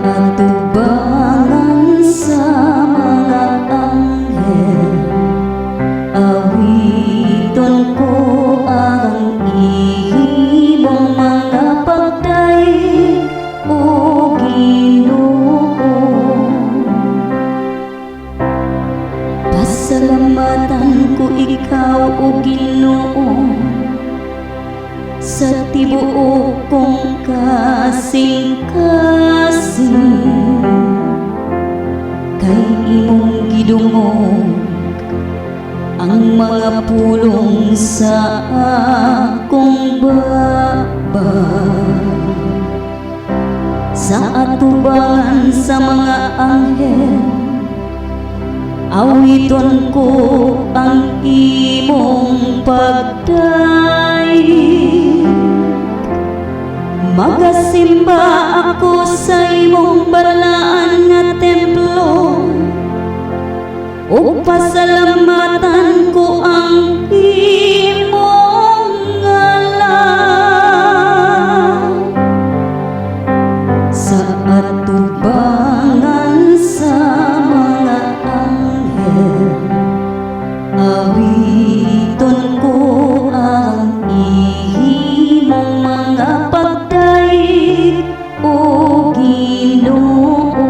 atubangan sa mga anghel, awiton ko ang ihimong mga pagdaig, o Ginoo. Pasalamatan ko ikaw, o Ginoo, sa tibuok kong kasing-kasing, kay imong gidungog ang mga pulong sa akong babag. Sa atubangan sa mga anghel, awiton ko ang imong pagdaig. Magasimba ako sa imong balaan nga templo, o pasalamatan ko ang imong ngalan. Sa atubangan sa mga anghel, awiton ko ang ihimong mga pagdaig, o Ginoo.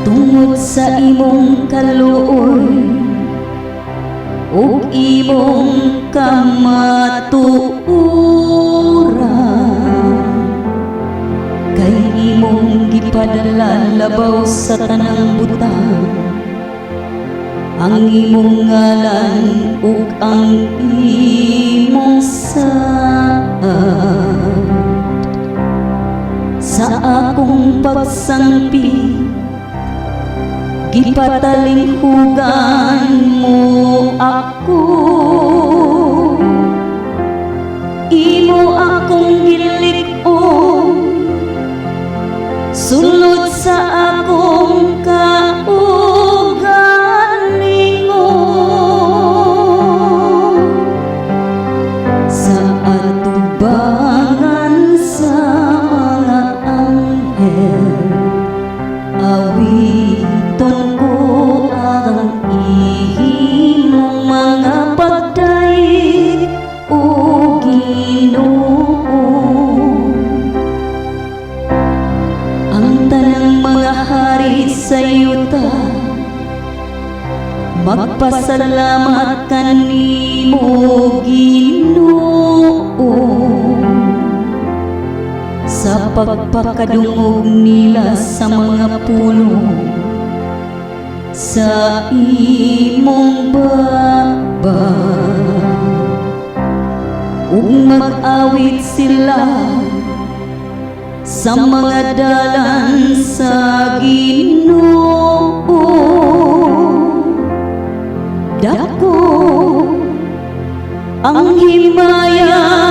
Tungod sa imong kaluoy ug imong kamatuoran, kay imong gipadala labaw sa tanang butang ang imong ngalan ug ang imong saad. Sa akong pagsangpi, gipatalinghugan mo ako, imo akong gilig-on sulod sa akong kaugalingon. Sa atubangan sa mga anghel, awiton ko ang ihimong mga pagdaig, o Ginoo. Ang tanang mga hari sa yuta magpasalamat kanimo, Ginoo, sa pagpakadungog nila sa mga pulong sa imong babag. Ug mag-awit sila sa mga dalan sa Ginoo. Dako ang himaya